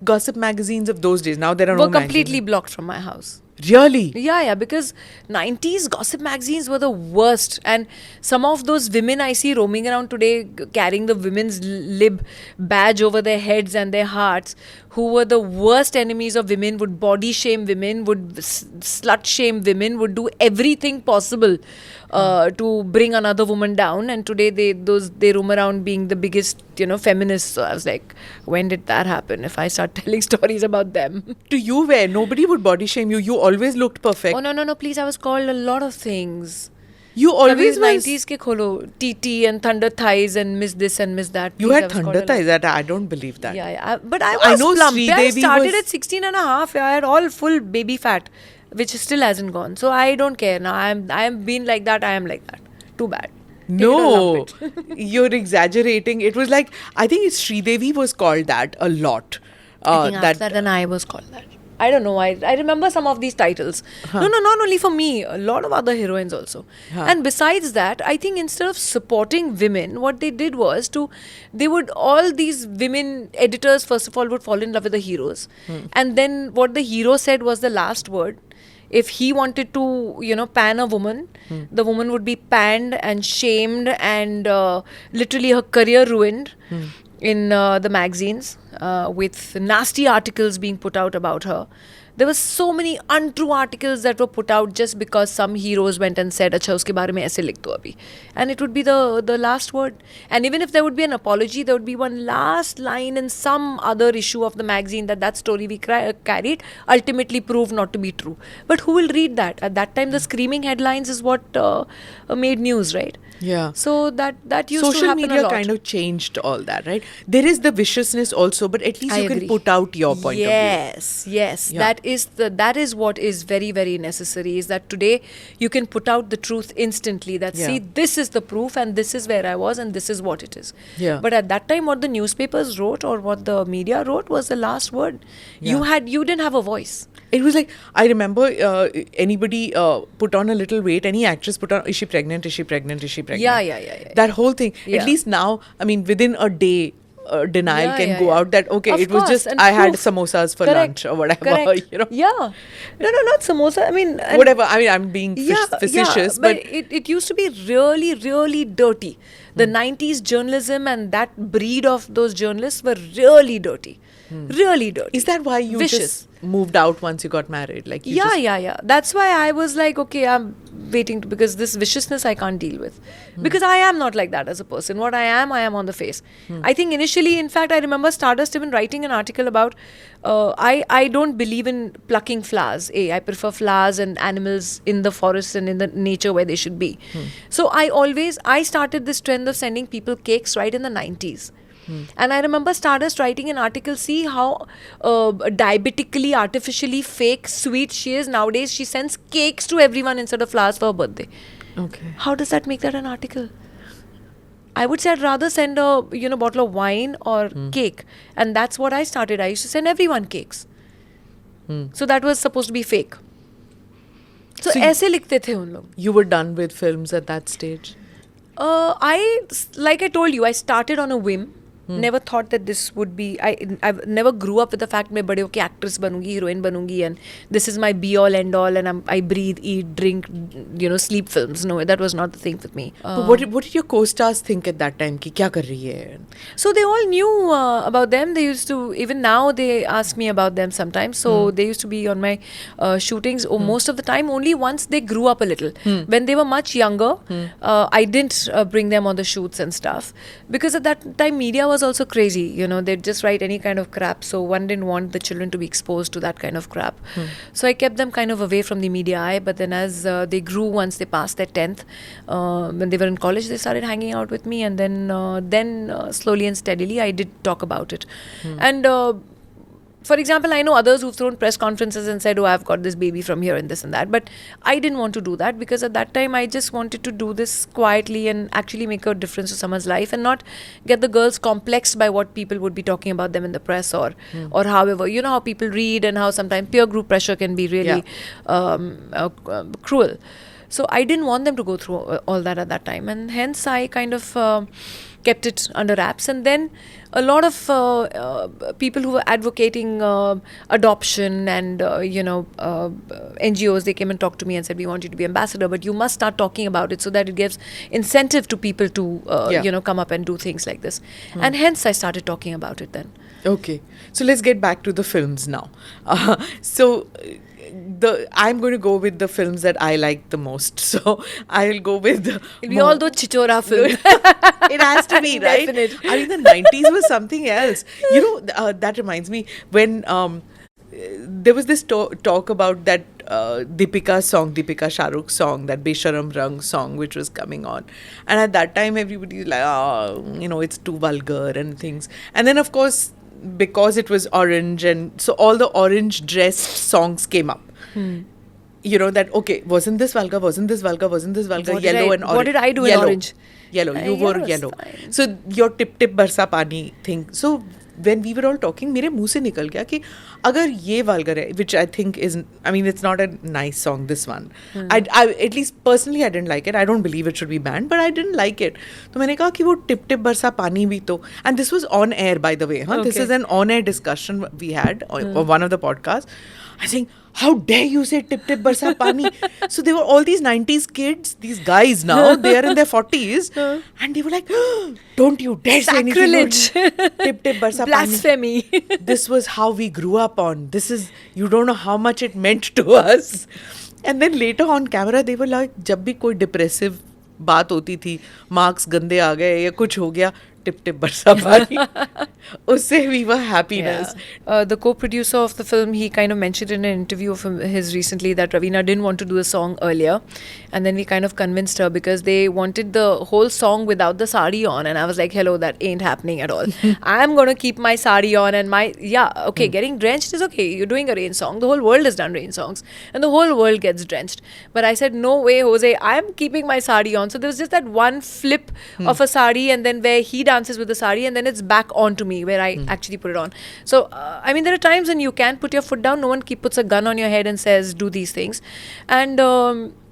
gossip magazines of those days? Now there are no Were completely magazines. blocked from my house. Really? Yeah, because 90s gossip magazines were the worst. And some of those women I see roaming around today carrying the women's lib badge over their heads and their hearts, who were the worst enemies of women, would body shame women, would slut shame women, would do everything possible to bring another woman down. And today they roam around being the biggest, feminists. So I was like, when did that happen? If I start telling stories about them. To you, where nobody would body shame you. You always looked perfect. Oh no, please! I was called a lot of things. You always was. 90s ke kholo, TT and thunder thighs and miss this and miss that. You Please, I had was called thunder a lot. thighs. That I don't believe that. Yeah. But I I was know plump. I Sridevi started was- at 16 and a half. I had all full baby fat, which still hasn't gone. So I don't care now. I am been like that. I am like that. Too bad. Take it or No, lump it. you're exaggerating. It was like, I think Sridevi was called that a lot. I think after that, then I was called that. I don't know. I remember some of these titles. No, not only for me. A lot of other heroines also. And besides that, I think instead of supporting women, what they did was all these women editors, first of all, would fall in love with the heroes. And then what the hero said was the last word. If he wanted to, pan a woman, the woman would be panned and shamed and literally her career ruined in the magazines with nasty articles being put out about her. There were so many untrue articles that were put out just because some heroes went and said, "Acha, uske bare mein aise likh do abhi." And it would be the last word. And even if there would be an apology, there would be one last line in some other issue of the magazine that story we carried ultimately proved not to be true. But who will read that? At that time, the screaming headlines is what made news, right? Yeah. So that used to Social happen media a lot. kind of changed all that, right? There is the viciousness also, but at least I you agree. can put out your point of view. Yes. Yeah. That is what is very, very necessary, is that today you can put out the truth instantly, that Yeah. see, this is the proof and this is where I was and this is what it is. Yeah. But at that time, what the newspapers wrote or what the media wrote was the last word. Yeah. You didn't have a voice. It was like, I remember anybody put on a little weight, any actress put on, is she pregnant, is she pregnant, is she pregnant? Yeah. That whole thing. Yeah. At least now, I mean, within a day, denial can go out that, okay, Of it was course, just, and I had proof. samosas for Correct. lunch or whatever, Correct. you know. Yeah. No, not samosa. I mean, and Whatever. I mean, I'm being facetious, but it used to be really, really dirty. The 90s journalism and that breed of those journalists were really dirty. Really dirty. is that why you Vicious. just moved out once you got married? Like, you just, Yeah. That's why I was like, okay, I'm waiting because this viciousness I can't deal with. Because I am not like that as a person. What I am on the face. I think initially, in fact, I remember Stardust even writing an article about, I don't believe in plucking flowers. I prefer flowers and animals in the forest and in the nature where they should be. So I started this trend of sending people cakes right in the 90s. And I remember Stardust writing an article, see how diabetically, artificially fake sweet she is nowadays. She sends cakes to everyone instead of flowers for her birthday. okay. How does that make that an article? I would say I'd rather send a bottle of wine or cake. And that's what I started. I used to send everyone cakes. So that was supposed to be fake. So So ऐसे लिखते थे उन लोग. You were done with films at that stage? Like I told you, I started on a whim. Never thought that this would be. I never grew up with the fact मैं बड़े होके actress बनूंगी, heroine बनूंगी, and this is my be all end all, and I breathe, eat, drink, sleep films. No, that was not the thing with me. But what did your co-stars think at that time? कि क्या कर रही है? So they all knew about them. They used to, even now they ask me about them sometimes. So they used to be on my shootings most of the time, only once they grew up a little. When they were much younger, I didn't bring them on the shoots and stuff. Because at that time, media was also crazy. They'd just write any kind of crap. So one didn't want the children to be exposed to that kind of crap. So I kept them kind of away from the media eye. But then as they grew, once they passed their 10th, when they were in college, they started hanging out with me. And then slowly and steadily, I did talk about it. And for example, I know others who've thrown press conferences and said, oh, I've got this baby from here and this and that. But I didn't want to do that because at that time, I just wanted to do this quietly and actually make a difference to someone's life and not get the girls complexed by what people would be talking about them in the press or however. You know how people read and how sometimes peer group pressure can be really cruel. So I didn't want them to go through all that at that time, and hence I kind of kept it under wraps. And then a lot of people who were advocating adoption and NGOs, they came and talked to me and said, we want you to be ambassador, but you must start talking about it so that it gives incentive to people to come up and do things like this. And hence I started talking about it then. Okay, so let's get back to the films now. I'm going to go with the films that I like the most. So I'll go with It'll be all those chichora films. It has to be, right? Definite. I mean, the 90s was something else. That reminds me when there was this talk about that Deepika Shah Rukh song, that Besharam Rang song, which was coming on. And at that time, everybody was like, it's too vulgar and things. And then, of course, because it was orange, and so all the orange dressed songs came up. That, okay, wasn't this vulgar, yellow and orange. What did I do yellow, in orange? Yellow, you wore yellow. Fine. So your tip tip barsa pani thing. So when we were all talking, मेरे मुंह से निकल गया कि अगर ये vulgar है, which I think is, I mean, it's not a nice song, this one. I at least personally I didn't like it. I don't believe it should be banned, but I didn't like it. तो मैंने कहा कि वो tip tip बरसा पानी भी तो, and this was on air, by the way. Huh? This is an on air discussion we had on one of the podcasts. I think, how dare you say tip tip barsa pani? So they were all these 90s kids, these guys now, they are in their 40s, and they were like, don't you dare say anything. Sacrilege. Tip tip barsa Blasphemy. pani. This was how we grew up on. You don't know how much it meant to us. And then later on camera, they were like, जब भी कोई depressive बात होती थी, marks गंदे आ गए या कुछ हो गया, tip tip barsa pani. Usse we were happiness. Yeah. The co-producer of the film, he kind of mentioned in an interview of his recently that Raveena didn't want to do the song earlier, and then we kind of convinced her because they wanted the whole song without the sari on, and I was like, hello, that ain't happening at all. I'm gonna keep my sari on, and getting drenched is okay. You're doing a rain song. The whole world has done rain songs, and the whole world gets drenched. But I said, no way, Jose, I'm keeping my sari on. So there was just that one flip of a sari, and then where he dances with the sari, and then it's back onto me where I actually put it on. So I mean, there are times when you can put your foot down. No one puts a gun on your head and says do these things. And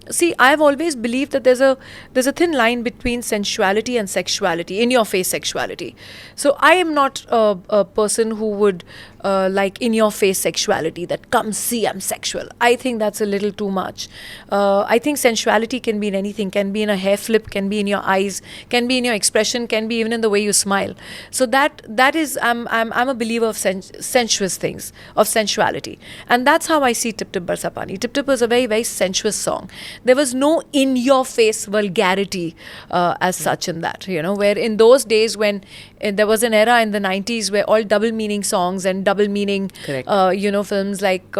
see, I've always believed that there's a thin line between sensuality and sexuality, in your face sexuality. So I am not a person who would like in your face sexuality, that come see I'm sexual. I think that's a little too much. I think sensuality can be in anything, can be in a hair flip, can be in your eyes, can be in your expression, can be even in the way you smile. So that is, I'm a believer of sensuous things, of sensuality. And that's how I see Tip Tip Barsa Pani. Tip Tip was a very, very sensuous song. There was no in your face vulgarity as such in that, where in those days when there was an era in the 90s where all double meaning songs and double meaning films like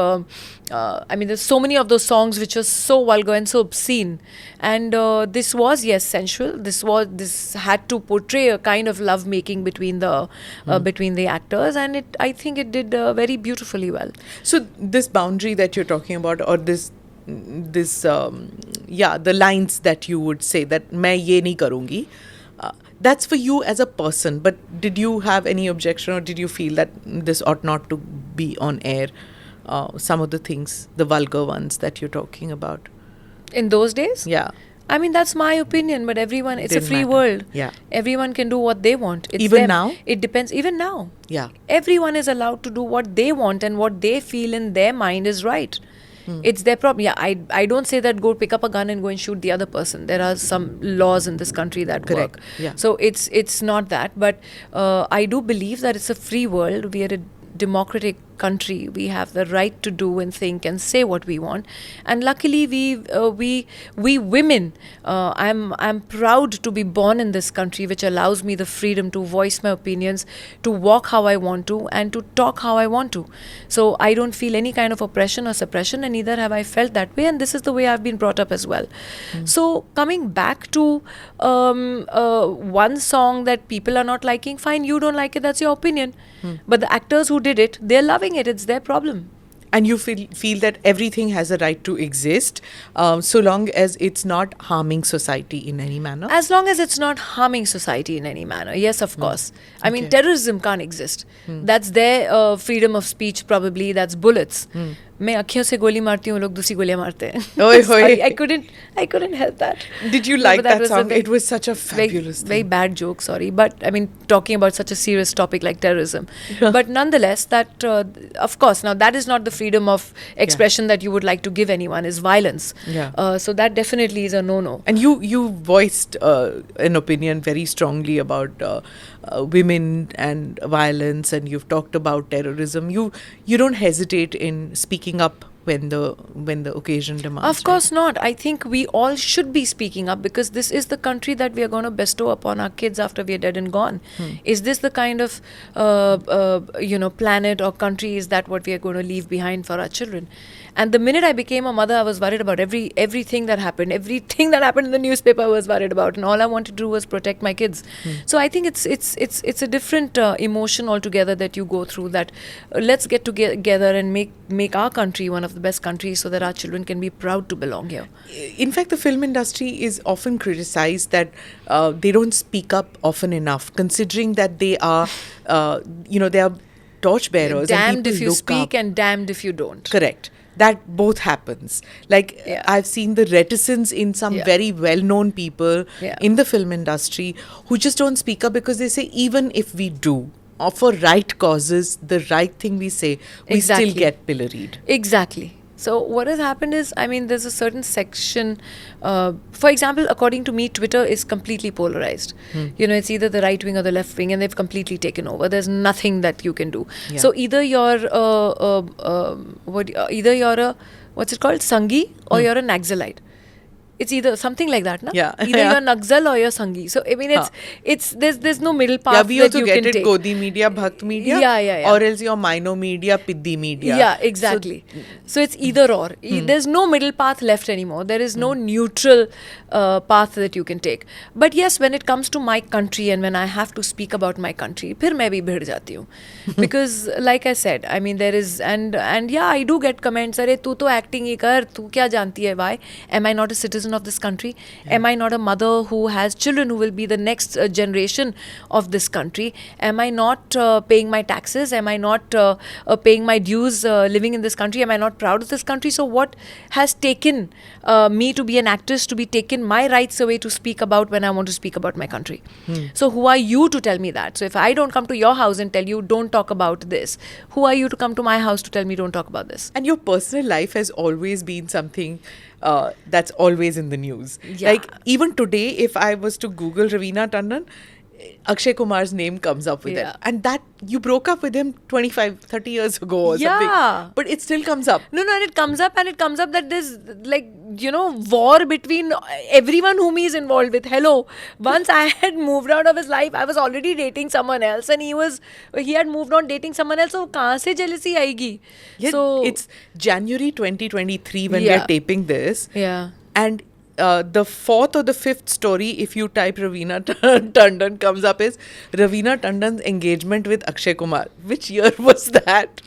I mean, there's so many of those songs which are so vulgar and so obscene, and this was, yes, sensual. This had to portray a kind of love making between the actors, and I think it did very beautifully well. So this boundary that you're talking about, or the lines that you would say that मैं ये नहीं करूँगी, that's for you as a person. But did you have any objection, or did you feel that this ought not to be on air? Some of the things, the vulgar ones that you're talking about. In those days? Yeah. I mean, that's my opinion, but everyone, it's a free world. Yeah. Everyone can do what they want. It's even them. Now? It depends. Even now. Yeah. Everyone is allowed to do what they want, and what they feel in their mind is right. It's their problem. Yeah, I don't say that go pick up a gun and go and shoot the other person. There are some laws in this country that work. Yeah. So it's not that. But I do believe that it's a free world. We are a democratic country. We have the right to do and think and say what we want, and luckily we women, I'm proud to be born in this country, which allows me the freedom to voice my opinions, to walk how I want to, and to talk how I want to. So I don't feel any kind of oppression or suppression, and neither have I felt that way, and this is the way I've been brought up as well. So coming back to one song that people are not liking, fine, you don't like it, that's your opinion. But the actors who did it, they're loving it. It's their problem. And you feel that everything has a right to exist, so long as it's not harming society in any manner? As long as it's not harming society in any manner, yes, of course. I mean, terrorism can't exist. That's their freedom of speech, probably. That's bullets. मैं अखियों से गोली मारती हूँ, लोग दूसरी गोलियां मारते हैं. Oi, Sorry, oi. I couldn't help that. Did you No, like but that was a song? very- It was such a fabulous very thing. bad joke, sorry, but I mean talking about such a serious topic like terrorism. But nonetheless, that of course, now that is not the freedom of expression that you would like to give anyone, is violence. Yeah. So that definitely is a no-no. And you voiced an opinion very strongly about women and violence, and you've talked about terrorism. You don't hesitate in speaking up when the occasion demands. Of course not. I think we all should be speaking up, because this is the country that we are going to bestow upon our kids after we are dead and gone. Is this the kind of planet or country, is that what we are going to leave behind for our children? And the minute I became a mother, I was worried about everything that happened. Everything that happened in the newspaper I was worried about, and all I wanted to do was protect my kids. So I think it's a different emotion altogether that you go through. That let's get together and make our country one of the best countries, so that our children can be proud to belong here. In fact, the film industry is often criticized that they don't speak up often enough, considering that they are, they are torchbearers. and Damned people if you look speak up. and damned if you don't. Correct. That both happens. Like, Yeah. I've seen the reticence in some Yeah. very well-known people Yeah. in the film industry who just don't speak up, because they say even if we do, or for right causes, the right thing we say, we Exactly. still get pilloried. Exactly. So what has happened is, I mean, there's a certain section, for example, according to me, Twitter is completely polarized. It's either the right wing or the left wing, and they've completely taken over. There's nothing that you can do. Yeah. So either you're either you're a, what's it called, Sangi, or you're a Naxalite. It's either something like that, na? Yeah. Either Yeah. you're Naxal or you're Sangi. So I mean, it's there's no middle path Yeah, we that also you get can it, take. Godi media, Bhakt media, Yeah. or else your Mino media, Piddi media. Yeah, exactly. So it's either or. There's no middle path left anymore. There is no neutral path that you can take. But yes, when it comes to my country and when I have to speak about my country, फिर मैं भी भिड़ जाती हूँ. Because like I said, I mean, there is, and yeah, I do get comments, अरे तू तो acting ही कर, तू क्या जानती है? Why? Am I not a citizen of this country? Am I not a mother who has children who will be the next generation of this country? Am I not paying my taxes? Am I not paying my dues living in this country? Am I not proud of this country? So what has taken me to be an actress, to be taken my rights away to speak about when I want to speak about my country? So who are you to tell me that? So if I don't come to your house and tell you don't talk about this, who are you to come to my house to tell me don't talk about this? And your personal life has always been something that's always in the news. Yeah. Like, even today, if I was to Google Raveena Tandon, Akshay Kumar's name comes up with Yeah. it. And that, you broke up with him 25, 30 years ago or Yeah. something. But it still comes up. No, and it comes up that there's like, war between everyone whom he's involved with. Hello, once I had moved out of his life, I was already dating someone else, and he had moved on dating someone else. So kahan se jealousy aayegi? Yet So it's January 2023 when we Yeah. are taping this. yeah. And the fourth or the fifth story, if you type Raveena Tandon, comes up is Raveena Tandon's engagement with Akshay Kumar. Which year was that?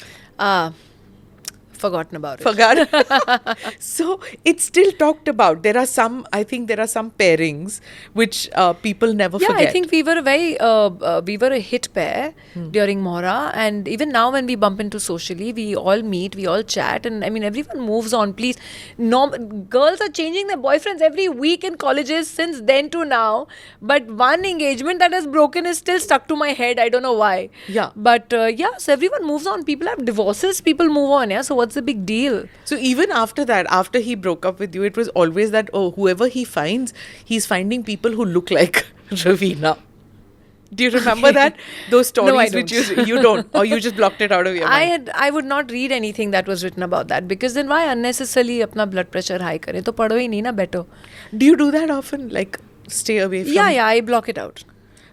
Forgotten about it. Forgot. So it's still talked about. I think there are some pairings which people never Yeah, forget. I think we were a hit pair during Mohra, and even now when we bump into socially, we all meet, we all chat, and I mean everyone moves on. Please, girls are changing their boyfriends every week in colleges since then to now, but one engagement that has broken is still stuck to my head. I don't know why. Yeah. But so everyone moves on. People have divorces. People move on. Yeah. So what's the big deal? So even after that, after he broke up with you, it was always that, whoever he finds, he's finding people who look like Raveena. Do you remember that? Those stories No, I which don't. you don't, or you just blocked it out of your mind? I would not read anything that was written about that, because then why unnecessarily अपना blood pressure high करें? तो पढ़ो ही नहीं ना, better. Do you do that often? Like, stay away from Yeah, I block it out.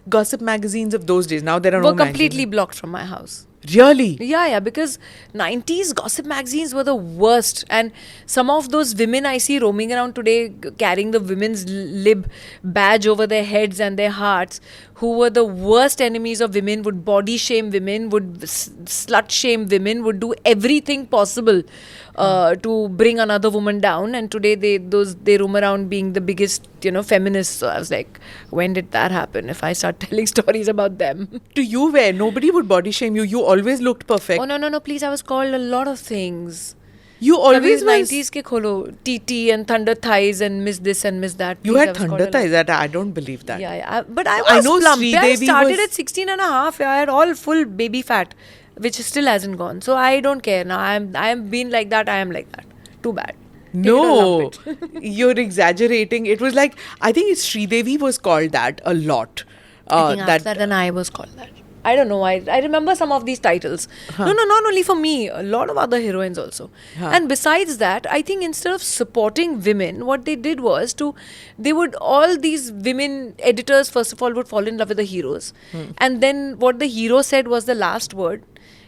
gossip magazines of those days? Now there are Were no completely magazines. blocked from my house. Really? Yeah, because 90s gossip magazines were the worst, and some of those women I see roaming around today carrying the women's lib badge over their heads and their hearts, who were the worst enemies of women, would body shame women, would slut shame women, would do everything possible to bring another woman down, and today they roam around being the biggest feminists. So I was like, when did that happen? If I start telling stories about them. To you, where nobody would body shame you. You always looked perfect. Oh, no, please. I was called a lot of things. You always was. 90s के खोलो TT and Thunder Thighs and Miss This and Miss That. You Please, had I was called Thunder a lot. Thighs. That I don't believe that. Yeah. But I I was know plump. I Sridevi started was- at 16 and a half. I had all full baby fat, which still hasn't gone. So I don't care now. I am been like that. I am like that. Too bad. Take it or No, lump it. you're exaggerating. It was like, I think Sridevi was called that a lot. I think after that, and I was called that. I don't know. I remember some of these titles. No, not only for me, a lot of other heroines also. And besides that, I think instead of supporting women, what they did was all these women editors, first of all, would fall in love with the heroes. And then what the hero said was the last word.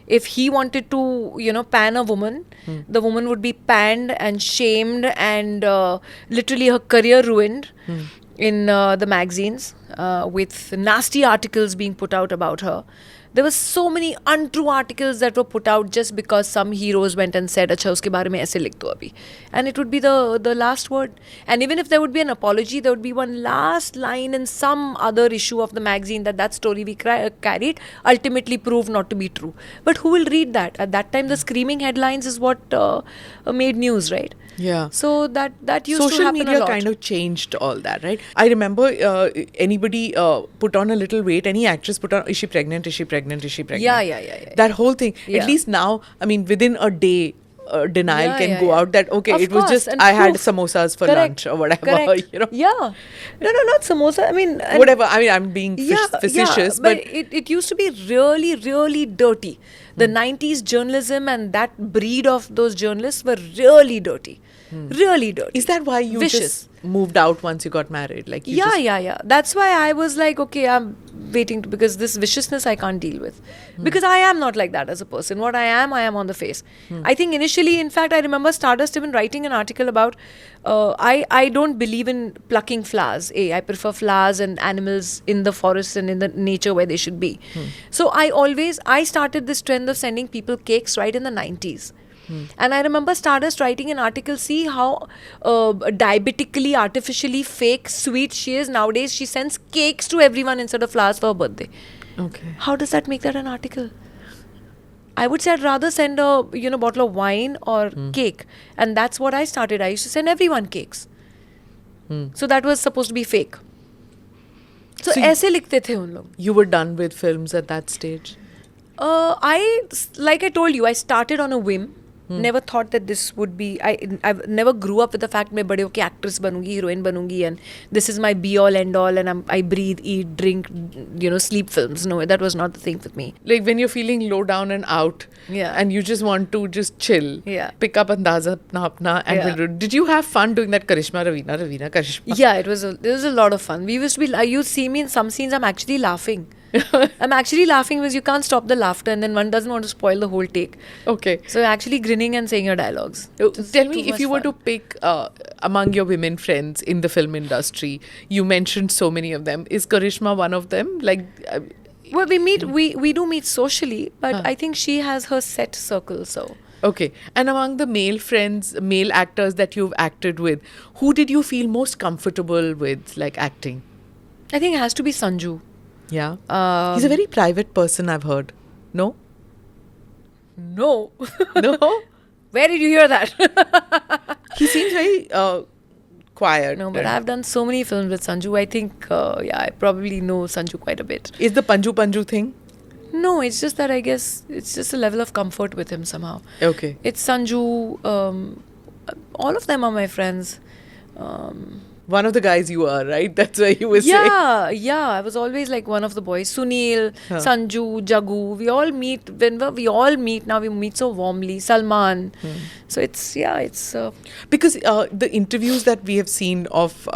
If he wanted to, pan a woman, the woman would be panned and shamed and literally her career ruined in the magazines with nasty articles being put out about her. There were so many untrue articles that were put out just because some heroes went and said, "अच्छा उसके बारे में ऐसे लिख दो अभी," and it would be the last word. And even if there would be an apology, there would be one last line in some other issue of the magazine that story we carried ultimately proved not to be true. But who will read that? At that time, the screaming headlines is what made news, right? Yeah. So that used to Social happen media a lot. kind of changed all that, right? I remember anybody put on a little weight, any actress put on, is she pregnant? Is she pregnant? Is she pregnant? Yeah. That whole thing. Yeah. At least now, I mean, within a day, denial can go yeah. out that, okay, Of it was course, just, and I had proof. samosas for Correct. lunch or whatever, Correct. Yeah. No, not samosa. I mean, and whatever. I mean, I'm being facetious, but it used to be really, really dirty. The 90s journalism and that breed of those journalists were really dirty. Really dirty. is that why you Vicious. just moved out once you got married? Like, you Yeah. That's why I was like, okay, I'm waiting because this viciousness I can't deal with. Because I am not like that as a person. What I am on the face. I think initially, in fact, I remember Stardust even writing an article about, I don't believe in plucking flowers. I prefer flowers and animals in the forest and in the nature where they should be. So I started this trend of sending people cakes right in the 90s. And I remember Stardust writing an article, see how diabetically, artificially fake sweet she is nowadays. She sends cakes to everyone instead of flowers for her birthday. Okay. How does that make that an article? I would say I'd rather send a bottle of wine or cake. And that's what I started. I used to send everyone cakes. So that was supposed to be fake. So ऐसे लिखते थे उन लोग. You were done with films at that stage? Like I told you, I started on a whim. Never thought that this would be. I never grew up with the fact मैं बड़े होके actress बनूंगी, heroine बनूंगी, and this is my be all end all, and I breathe, eat, drink, sleep films. No, that was not the thing with me. Like when you're feeling low down and out, Yeah. and you just want to just chill, Yeah. pick up Andaza Apna and did you have fun doing that Karishma Ravina Karishma? Yeah, it was a lot of fun. We used to be. You see me in some scenes, I'm actually laughing. I'm actually laughing because you can't stop the laughter, and then one doesn't want to spoil the whole take. Okay. So actually grinning and saying your dialogues. Tell me, if you were to pick among your women friends in the film industry, you mentioned so many of them. Is Karishma one of them? Like, Well, we do meet socially, but I think she has her set circle. So okay. And among the male friends, male actors that you've acted with, who did you feel most comfortable with, like acting? I think it has to be Sanju. Yeah. He's a very private person, I've heard. No? No. No? Where did you hear that? He seems very quiet. No, but I've done so many films with Sanju. I think, I probably know Sanju quite a bit. Is the Panju thing? No, it's just that I guess it's just a level of comfort with him somehow. Okay. It's Sanju. All of them are my friends. One of the guys you are, right? That's why you were saying. Yeah. I was always like one of the boys. Sunil, Sanju, Jagu. We all meet. Whenever we all meet now, we meet so warmly. Salman. So it's. Because the interviews that we have seen of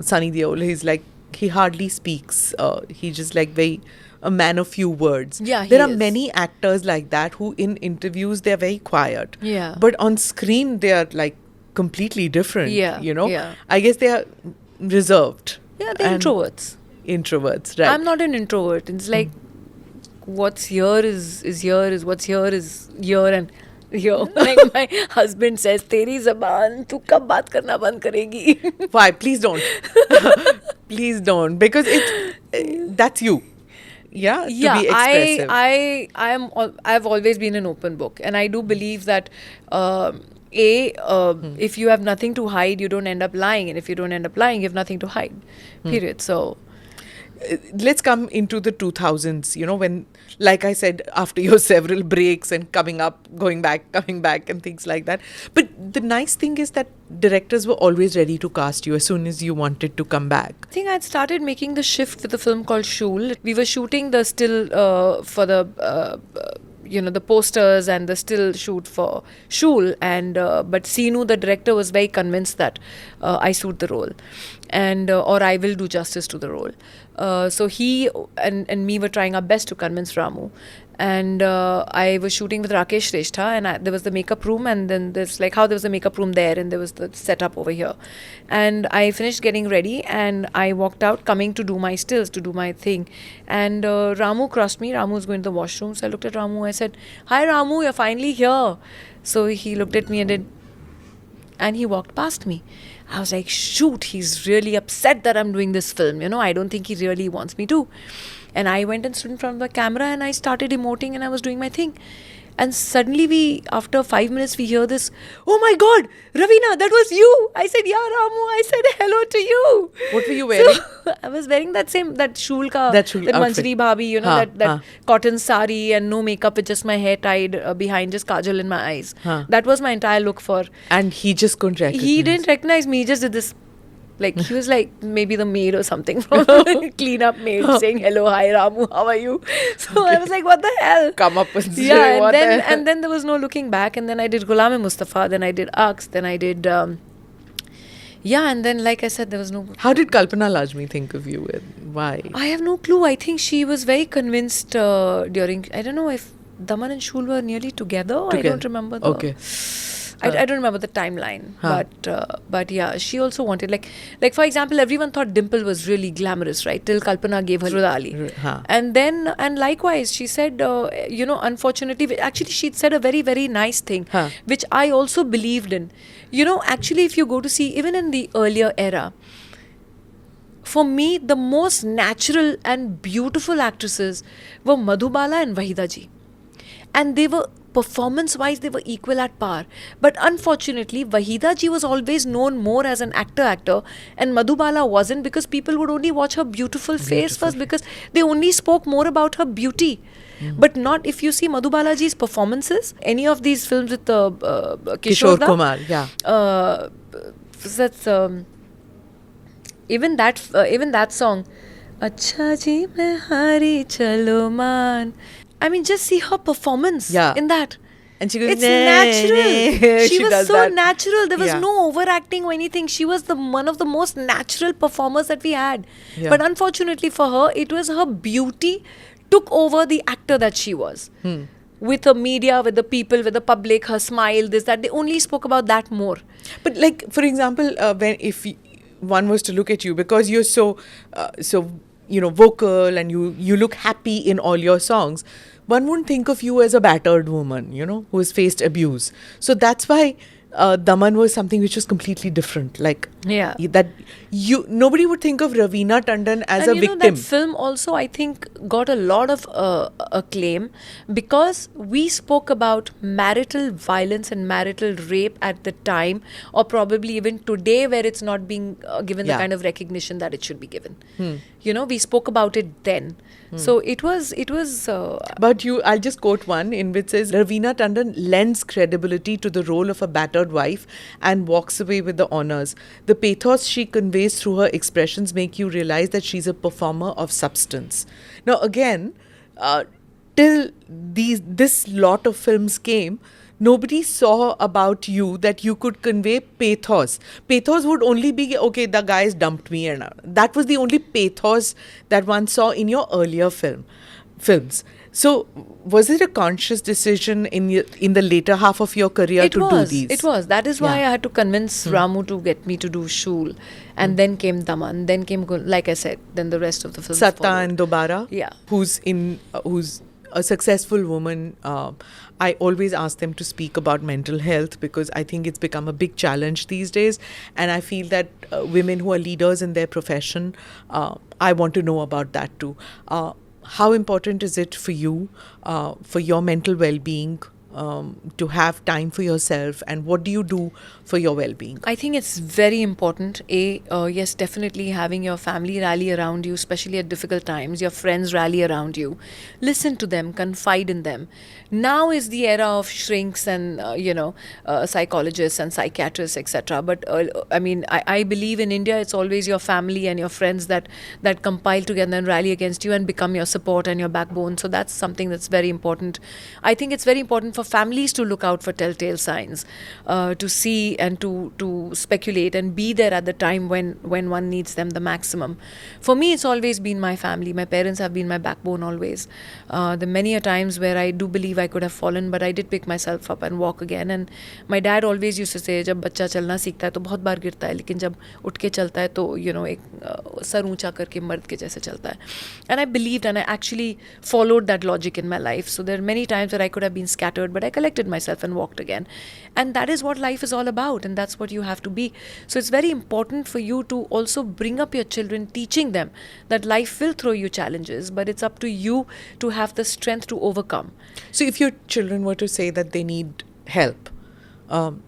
Sunny Deol, he's like, he hardly speaks. He's just like a man of few words. Yeah, there are is. many actors like that who in interviews they're very quiet. Yeah. But on screen they are like completely different. Yeah, Yeah. I guess they are reserved. Yeah, they're and introverts. Introverts, right? I'm not an introvert. It's like what's here is here, is what's here is here, and here. Like my husband says, "Teri zaban, tu kab baat karna band karegi?" Why? Please don't. Please don't. Because that's you. to be expressive. I've always been an open book, and I do believe that if you have nothing to hide, you don't end up lying, and if you don't end up lying, you have nothing to hide. Period. So Let's come into the 2000s, when, like I said, after your several breaks and coming up, going back, coming back and things like that. But the nice thing is that directors were always ready to cast you as soon as you wanted to come back. I think I'd started making the shift with a film called Shul. We were shooting the still for the the posters and the still shoot for Shul, and but Seenu, the director, was very convinced that I suit the role, and or I will do justice to the role. So he and me were trying our best to convince Ramu. And I was shooting with Rakesh Shrestha, and there was the makeup room, and then there's like how there was a makeup room there, and there was the setup over here. And I finished getting ready, and I walked out, coming to do my stills, to do my thing. And Ramu crossed me. Ramu was going to the washroom, so I looked at Ramu. I said, "Hi, Ramu, you're finally here." So he looked at me and he walked past me. I was like, shoot, he's really upset that I'm doing this film. I don't think he really wants me to. And I went and stood in front of the camera, and I started emoting, and I was doing my thing. And suddenly, after 5 minutes, we hear this, "Oh my God, Raveena, that was you." I said, "Yeah, Ramu." I said hello to you. What were you wearing? So, I was wearing that shul ka, that outfit. Mansuri Bhabhi, that cotton sari and no makeup with just my hair tied behind, just kajal in my eyes. That was my entire look for. And he just couldn't recognize. He didn't recognize me. He just did this. Like, he was like maybe the maid or something from clean up maid saying, "Hello, hi Ramu, how are you?" So I was like, what the hell? Come up and say, and then there was no looking back. And then I did Ghulam-e-Mustafa, then I did Aqs, then I did and then, like I said, there was no. How did Kalpana Lajmi think of you, and why? I have no clue. I think she was very convinced during, I don't know if Daman and Shul were nearly together. I don't remember the. Okay. I don't remember the timeline, but yeah, she also wanted, like for example, everyone thought Dimple was really glamorous, right? Till Kalpana gave her Ruda Ali, and likewise, she said, unfortunately, actually, she'd said a very, very nice thing, which I also believed in. Actually, if you go to see, even in the earlier era, for me, the most natural and beautiful actresses were Madhubala and Wahida ji, and they were. Performance-wise, they were equal at par. But unfortunately, Wahida ji was always known more as an actor, and Madhubala wasn't, because people would only watch her beautiful face first, because they only spoke more about her beauty. But not, if you see Madhubala ji's performances, any of these films with Kishore Kumar, yeah. That's even that song, Acha ji main hari chalo man. I mean, just see her performance in that. And she goes, it's natural. She was so that. natural. There was no overacting or anything. She was one of the most natural performers that we had. Yeah. But unfortunately for her, it was her beauty took over the actor that she was. With the media, with the people, with the public, her smile, this, that. They only spoke about that more. But like, for example, if one was to look at you, because you're so vocal, and you look happy in all your songs, one wouldn't think of you as a battered woman, who has faced abuse. So that's why Daman was something which was completely different. Like, that nobody would think of Raveena Tandon as a victim. That film also, I think, got a lot of acclaim because we spoke about marital violence and marital rape at the time, or probably even today, where it's not being given the kind of recognition that it should be given. We spoke about it then. So it was. But I'll just quote one in which says, Raveena Tandon lends credibility to the role of a battered wife and walks away with the honors. The pathos she conveys through her expressions make you realize that she's a performer of substance. Now again, till this lot of films came, nobody saw about you that you could convey pathos. Pathos would only be, okay, the guys dumped me, and that was the only pathos that one saw in your earlier films. So, was it a conscious decision in the later half of your career to do these? It was. That is why I had to convince Ramu to get me to do Shul. And then came Daman. Then came, like I said, then the rest of the films Satta followed. and Dobara. Yeah. Who's a successful woman. I always ask them to speak about mental health, because I think it's become a big challenge these days. And I feel that women who are leaders in their profession, I want to know about that too. how important is it for you, for your mental well-being, to have time for yourself, and what do you do for your well-being? I think it's very important. Yes, definitely having your family rally around you, especially at difficult times, your friends rally around you. Listen to them, confide in them. Now is the era of shrinks and, psychologists and psychiatrists, etc. But I believe in India, it's always your family and your friends that compile together and rally against you and become your support and your backbone. So that's something that's very important. I think it's very important for families to look out for telltale signs, to see and to speculate and be there at the time when one needs them the maximum. For me, it's always been my family. My parents have been my backbone always. There are many a times where I do believe I could have fallen, but I did pick myself up and walk again. And my dad always used to say, जब बच्चा चलना सीखता है तो बहुत बार गिरता है, लेकिन जब उठ के चलता है तो एक सर ऊंचा करके मर्द के जैसे चलता है. And I believed and I actually followed that logic in my life. So there are many times where I could have been scattered, but I collected myself and walked again. And that is what life is all about, and that's what you have to be. So it's very important for you to also bring up your children, teaching them that life will throw you challenges, but it's up to you to have the strength to overcome. So if your children were to say that they need help,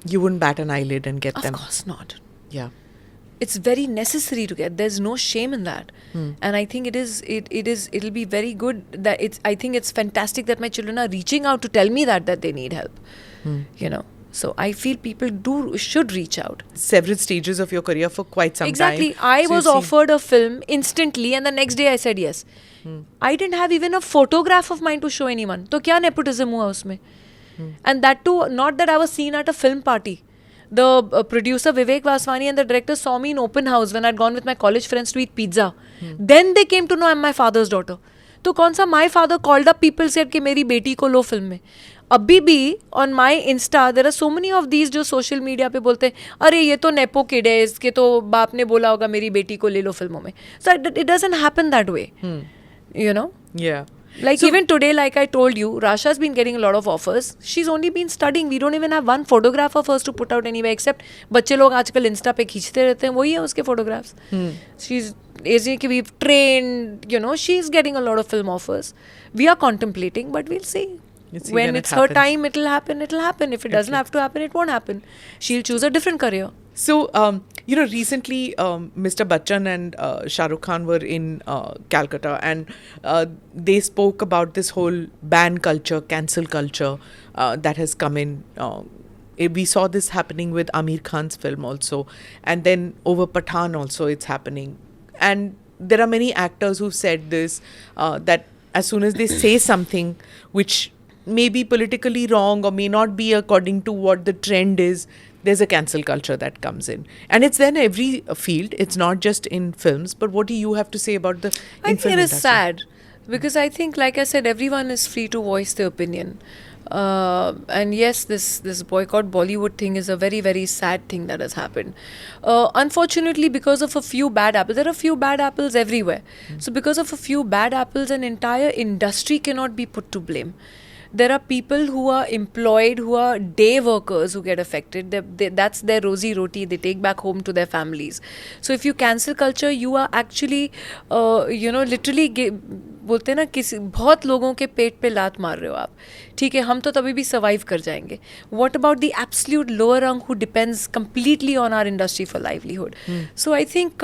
you wouldn't bat an eyelid and get them? Of course not. Yeah. It's very necessary to get. There's no shame in that. And I think it'll be very good that I think it's fantastic that my children are reaching out to tell me that they need help. So I feel people should reach out. Several stages of your career for quite some time. Exactly. I was offered a film instantly, and the next day I said yes. I didn't have even a photograph of mine to show anyone. तो क्या nepotism हुआ उसमें? And that too, not that I was seen at a film party. The producer Vivek Vaswani and the director saw me in open house when I'd gone with my college friends to eat pizza. Then they came to know I'm my father's daughter. तो कौन सा my father called up people said कि मेरी बेटी को लो film में. अभी भी on my Insta there are so many of these जो social media पे बोलते हैं अरे ये तो नेपो किड है, इसके तो बाप ने बोला होगा मेरी बेटी को ले लो फिल्मों में. So it doesn't happen that way. Yeah. Like even today, like I told you, Rasha's been getting a lot of offers. She's only been studying. We don't even have one photograph of hers to put out anywhere, except बच्चे लोग आजकल Insta पे खींचते रहते हैं, वही है उसके photographs. She's we've trained, she's getting a lot of film offers. We are contemplating, but we'll see. When it's her time, it'll happen. If it doesn't have to happen, it won't happen. She'll choose a different career. So, recently Mr. Bachchan and Shah Rukh Khan were in Calcutta, and they spoke about this whole ban culture, cancel culture that has come in. We saw this happening with Aamir Khan's film also, and then over Pathaan also it's happening. And there are many actors who've said this, that as soon as they say something which may be politically wrong or may not be according to what the trend is, there's a cancel culture that comes in. And it's then every field. It's not just in films. But what do you have to say about the I think it is sad. Because I think, like I said, everyone is free to voice their opinion. And yes, this boycott Bollywood thing is a very, very sad thing that has happened. Unfortunately, because of a few bad apples, there are a few bad apples everywhere. So because of a few bad apples, an entire industry cannot be put to blame. There are people who are employed, who are day workers who get affected. That's their rosy roti. They take back home to their families. So if you cancel culture, you are actually, literally बोलते हैं ना किसी बहुत लोगों के पेट पे लात मार रहे हो आप. ठीक है, हम तो तभी भी सर्वाइव कर जाएंगे. What about the absolute lower rung who depends completely on our industry for livelihood? So I think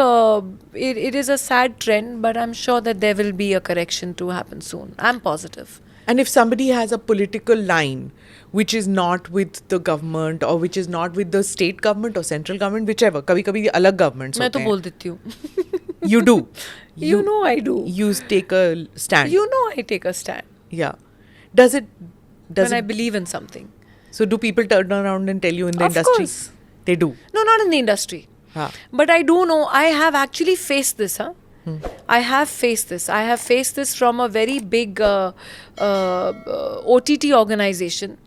it is a sad trend, but I'm sure that there will be a correction to happen soon. I'm positive. And if somebody has a political line which is not with the government or which is not with the state government or central government, whichever, कभी-कभी अलग governments मैं होते तो हैं. बोल देती हूँ. You do. You know I do. You take a stand. You know I take a stand. Yeah. Does it? When I believe in something. So do people turn around and tell you in the Of industry? course. They do. No, not in the industry. But I do know, I have actually faced this. I have faced this. I have faced this from a very big OTT organization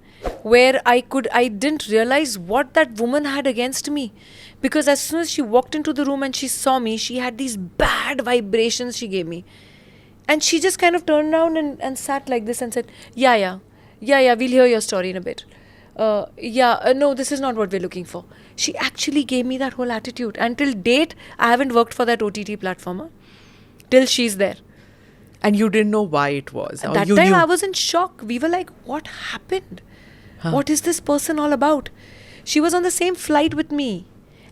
where I didn't realize what that woman had against me. Because as soon as she walked into the room and she saw me, she had these bad vibrations she gave me. And she just kind of turned around and sat like this and said, yeah, we'll hear your story in a bit. No, this is not what we're looking for. She actually gave me that whole attitude. Until date, I haven't worked for that OTT platform. Till she's there. And you didn't know why it was. At or that you time, knew. I was in shock. We were like, what happened? What is this person all about? She was on the same flight with me.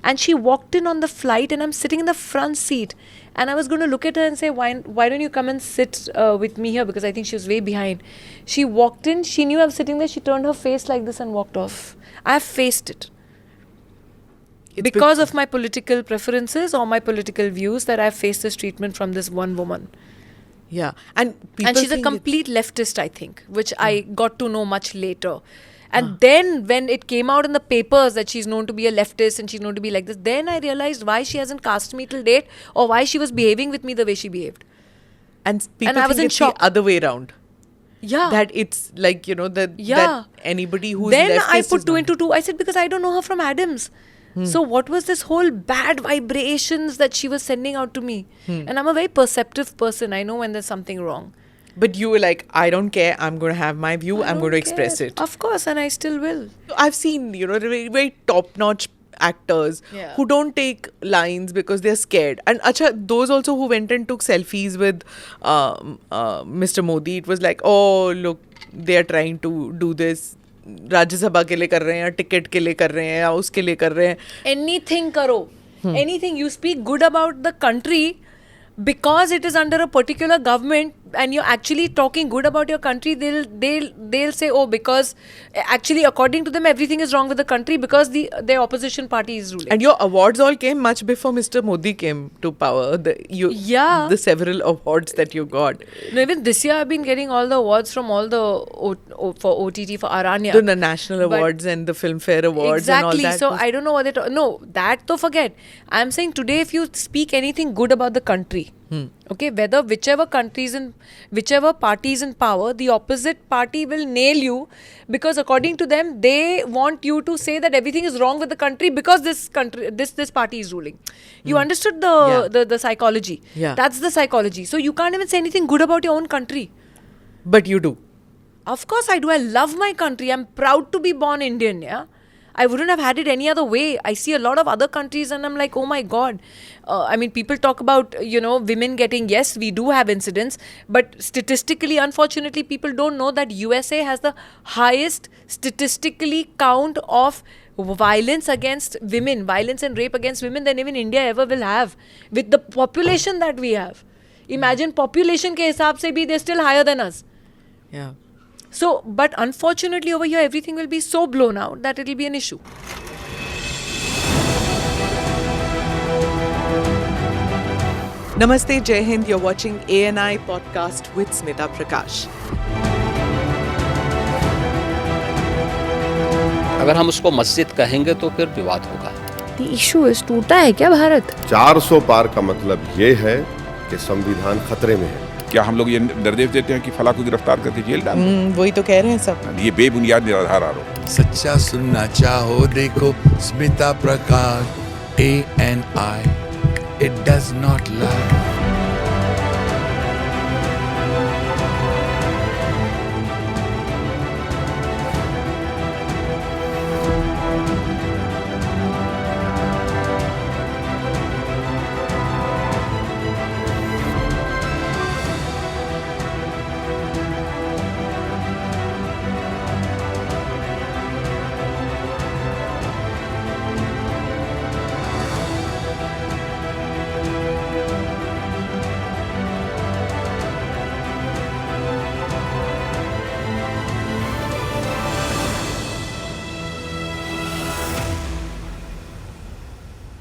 And she walked in on the flight, and I'm sitting in the front seat. And I was going to look at her and say, why don't you come and sit with me here? Because I think she was way behind. She walked in. She knew I was sitting there. She turned her face like this and walked off. I have faced it. Because of my political preferences or my political views, that I've faced this treatment from this one woman. Yeah. And She's a complete leftist, I think, which I got to know much later. And then when it came out in the papers that she's known to be a leftist and she's known to be like this, then I realized why she hasn't cast me till date, or why she was behaving with me the way she behaved. And people I was think in it's shock. the other way around. Yeah. That it's like, that anybody who's Then leftist I is put two not- into two. I said, because I don't know her from Adams. So what was this whole bad vibrations that she was sending out to me? And I'm a very perceptive person. I know when there's something wrong. But you were like, I don't care. I'm going to have my view. I'm going to express it. Of course, and I still will. I've seen, very, very top-notch actors who don't take lines because they're scared. And those also who went and took selfies with Mr. Modi, it was like, oh, look, they're trying to do this. Rajya Sabha के लिए कर रहे हैं या ticket के लिए कर रहे हैं या उसके लिए कर रहे हैं. Anything karo. Anything. You speak good about the country because it is under a particular government, and you're actually talking good about your country. They'll say, oh, because actually according to them everything is wrong with the country because their opposition party is ruling. And your awards all came much before Mr. Modi came to power. The several awards that you got. No, even this year I've been getting all the awards from all the for OTT, for Aranya. The national awards and the Filmfare awards and all that. Exactly. So I don't know what they no, that to forget. I'm saying today if you speak anything good about the country, okay, whichever party is in power, the opposite party will nail you, because according to them they want you to say that everything is wrong with the country because this party is ruling. You understood the psychology. Yeah. That's the psychology. So you can't even say anything good about your own country. But you do. Of course I do. I love my country. I'm proud to be born Indian, yeah. I wouldn't have had it any other way. I see a lot of other countries and I'm like, oh my God. I mean, people talk about, women getting, yes, we do have incidents. But statistically, unfortunately, people don't know that USA has the highest statistically count of violence against women, violence and rape against women than even India ever will have. With the population that we have. Imagine population ke hisab se bhi, they're still higher than us. Yeah. So, but unfortunately over here, everything will be so blown out that it will be an issue. Namaste, Jai Hind. You're watching ANI podcast with Smita Prakash. अगर हम उसको मस्जिद कहेंगे तो फिर विवाद होगा. The issue is, टूटा है क्या भारत? 400 पार का मतलब ये है कि संविधान खतरे में है. क्या हम लोग ये निर्देश देते हैं कि फला को गिरफ्तार करके जेल डाल दें? वही तो कह रहे हैं सब. ये बेबुनियाद निराधार आरोप. सच्चा सुनना चाहो देखो स्मिता प्रकाश ANI. It does not lie.